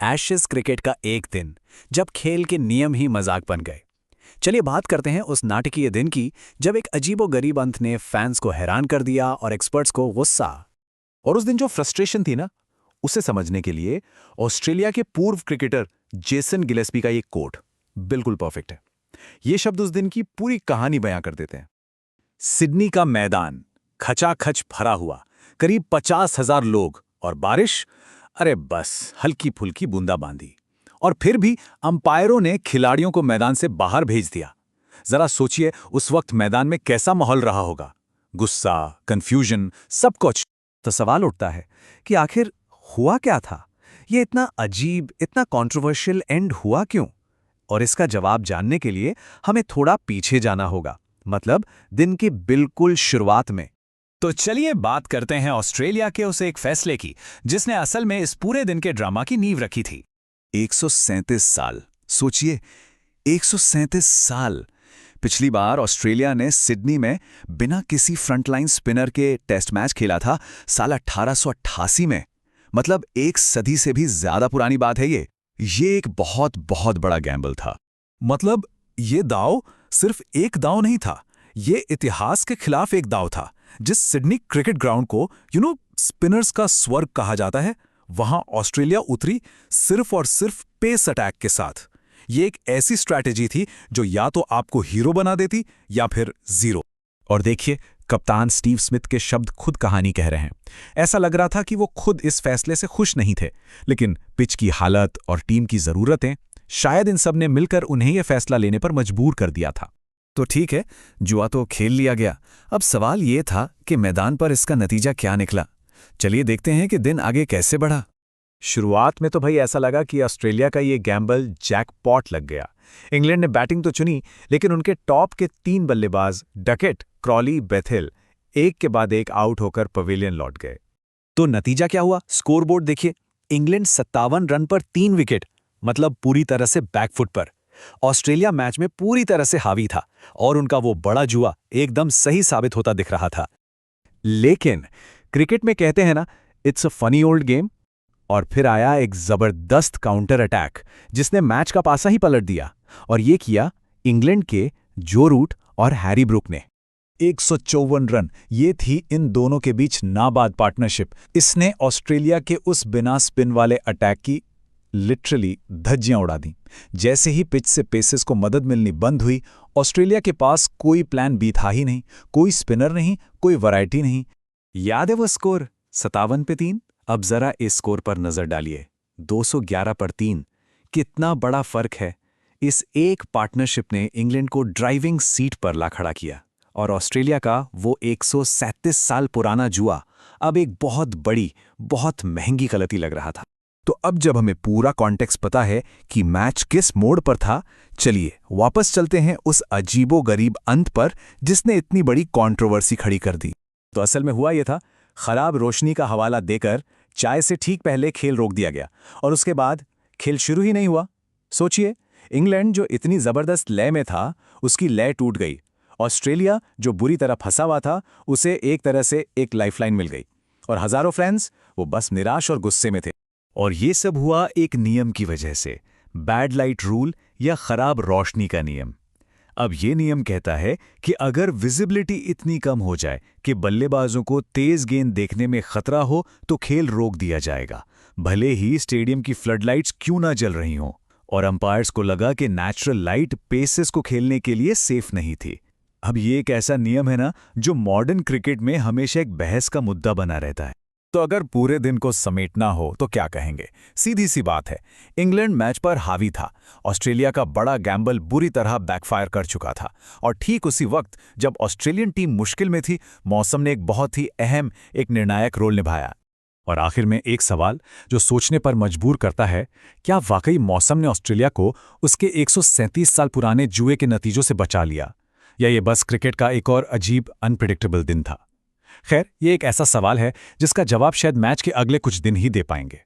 Ashes cricket का एक दिन, जब खेल के नियम ही मजाक बन गए। चलिए बात करते हैं उस नाटकीय दिन की, जब एक अजीबोगरीब अंत ने फैंस को हैरान कर दिया और एक्सपर्ट्स को गुस्सा। और उस दिन जो फ्रस्ट्रेशन थी ना, उसे समझने के लिए ऑस्ट्रेलिया के पूर्व क्रिकेटर जेसन गिलेस्पी का ये कोट बिल्कुल परफेक्ट है। ये शब्द उस दिन की पूरी कहानी बयां कर देते हैं। सिडनी का मैदान खचाखच भरा हुआ, करीब 50,000 लोग और बारिश, अरे बस हल्की फुल्की बूंदाबांदी। और फिर भी अंपायरों ने खिलाड़ियों को मैदान से बाहर भेज दिया। जरा सोचिए उस वक्त मैदान में कैसा माहौल रहा होगा। गुस्सा, कंफ्यूजन, सब कुछ। तो सवाल उठता है कि आखिर हुआ क्या था? ये इतना अजीब, इतना कंट्रोवर्शियल एंड हुआ क्यों? और इसका जवाब जानने के लिए हमें थोड़ा पीछे जाना होगा, मतलब दिन की बिल्कुल शुरुआत में। तो चलिए बात करते हैं ऑस्ट्रेलिया के उस एक फैसले की, जिसने असल में इस पूरे दिन के ड्रामा की नींव रखी थी। 137 साल, सोचिए 137 साल। पिछली बार ऑस्ट्रेलिया ने सिडनी में बिना किसी फ्रंटलाइन स्पिनर के टेस्ट मैच खेला था साल 1888 में। मतलब एक सदी से भी ज्यादा पुरानी बात है ये। ये एक बहुत बहुत बड़ा गैम्बल था। मतलब ये दाव सिर्फ एक दाव नहीं था, ये इतिहास के खिलाफ एक दाव था। जिस सिडनी क्रिकेट ग्राउंड को स्पिनर्स का स्वर्ग कहा जाता है, वहां ऑस्ट्रेलिया उतरी सिर्फ और सिर्फ पेस अटैक के साथ। ये एक ऐसी स्ट्रैटेजी थी जो या तो आपको हीरो बना देती या फिर जीरो। और देखिए, कप्तान स्टीव स्मिथ के शब्द खुद कहानी कह रहे हैं। ऐसा लग रहा था कि वो खुद इस फैसले से खुश नहीं थे, लेकिन पिच की हालत और टीम की जरूरतें, शायद इन सब ने मिलकर उन्हें यह फैसला लेने पर मजबूर कर दिया था। तो ठीक है, जुआ तो खेल लिया गया। अब सवाल ये था कि मैदान पर इसका नतीजा क्या निकला। चलिए देखते हैं कि दिन आगे कैसे बढ़ा। शुरुआत में तो भाई ऐसा लगा कि ऑस्ट्रेलिया का ये गैम्बल जैकपॉट लग गया। इंग्लैंड ने बैटिंग तो चुनी, लेकिन उनके टॉप के 3 बल्लेबाज डकेट, क्रॉली, बेथिल एक के बाद एक आउट होकर पवेलियन लौट गए। तो नतीजा क्या हुआ? स्कोरबोर्ड देखिए। इंग्लैंड 57 रन पर 3 विकेट, मतलब पूरी तरह से बैकफुट पर। ऑस्ट्रेलिया मैच में पूरी तरह से हावी था और उनका वो बड़ा जुआ एकदम सही साबित होता दिख रहा था। लेकिन क्रिकेट में कहते हैं ना, it's a funny old game. और फिर आया एक जबरदस्त काउंटर अटैक, जिसने मैच का पासा ही पलट दिया। और ये किया इंग्लैंड के जो रूट और हैरी ब्रूक ने। 154 रन, ये थी इन दोनों के बीच नाबाद पार्टनरशिप। इसने ऑस्ट्रेलिया के उस बिना स्पिन वाले अटैक की लिटरली धज्जियां उड़ा दी। जैसे ही पिच से पेसेस को मदद मिलनी बंद हुई, ऑस्ट्रेलिया के पास कोई प्लान बी था ही नहीं, कोई स्पिनर नहीं, कोई वैरायटी नहीं। याद है वो स्कोर 57 पे 3? अब जरा इस स्कोर पर नजर डालिए, 211 पर 3। कितना बड़ा फर्क है। इस एक पार्टनरशिप ने इंग्लैंड को ड्राइविंग सीट पर ला खड़ा किया, और ऑस्ट्रेलिया का वो 137 साल पुराना जुआ अब एक बहुत बड़ी, बहुत महंगी गलती लग रहा था। तो अब जब हमें पूरा कॉन्टेक्स्ट पता है कि मैच किस मोड़ पर था, चलिए वापस चलते हैं उस अजीबोगरीब अंत पर जिसने इतनी बड़ी कंट्रोवर्सी खड़ी कर दी। तो असल में हुआ यह था, खराब रोशनी का हवाला देकर चाय से ठीक पहले खेल रोक दिया गया, और उसके बाद खेल शुरू ही नहीं हुआ। सोचिए, इंग्लैंड जो इतनी जबरदस्त लय में था, उसकी लय टूट गई। ऑस्ट्रेलिया जो बुरी तरह फंसा हुआ था, उसे एक तरह से एक लाइफलाइन मिल गई, और हजारों फ्रेंड्स वो बस निराश और गुस्से में थे। और ये सब हुआ एक नियम की वजह से, बैड लाइट रूल या खराब रोशनी का नियम। अब ये नियम कहता है कि अगर विजिबिलिटी इतनी कम हो जाए कि बल्लेबाजों को तेज गेंद देखने में खतरा हो, तो खेल रोक दिया जाएगा, भले ही स्टेडियम की फ्लडलाइट्स क्यों ना जल रही हों। और अंपायर्स को लगा कि नेचुरल लाइट पेसेस को खेलने के लिए सेफ नहीं थी। अब ये एक ऐसा नियम है ना, जो मॉडर्न क्रिकेट में हमेशा एक बहस का मुद्दा बना रहता है। तो अगर पूरे दिन को समेटना हो तो क्या कहेंगे? सीधी सी बात है, इंग्लैंड मैच पर हावी था। ऑस्ट्रेलिया का बड़ा गैम्बल बुरी तरह बैकफायर कर चुका था, और ठीक उसी वक्त जब ऑस्ट्रेलियन टीम मुश्किल में थी, मौसम ने एक बहुत ही अहम, एक निर्णायक रोल निभाया। और आखिर में एक सवाल जो सोचने पर मजबूर करता है, क्या वाकई मौसम ने ऑस्ट्रेलिया को उसके 137 साल पुराने जुए के नतीजों से बचा लिया, या ये बस क्रिकेट का एक और अजीब अनप्रिडिक्टेबल दिन था? खैर, ये एक ऐसा सवाल है जिसका जवाब शायद मैच के अगले कुछ दिन ही दे पाएंगे।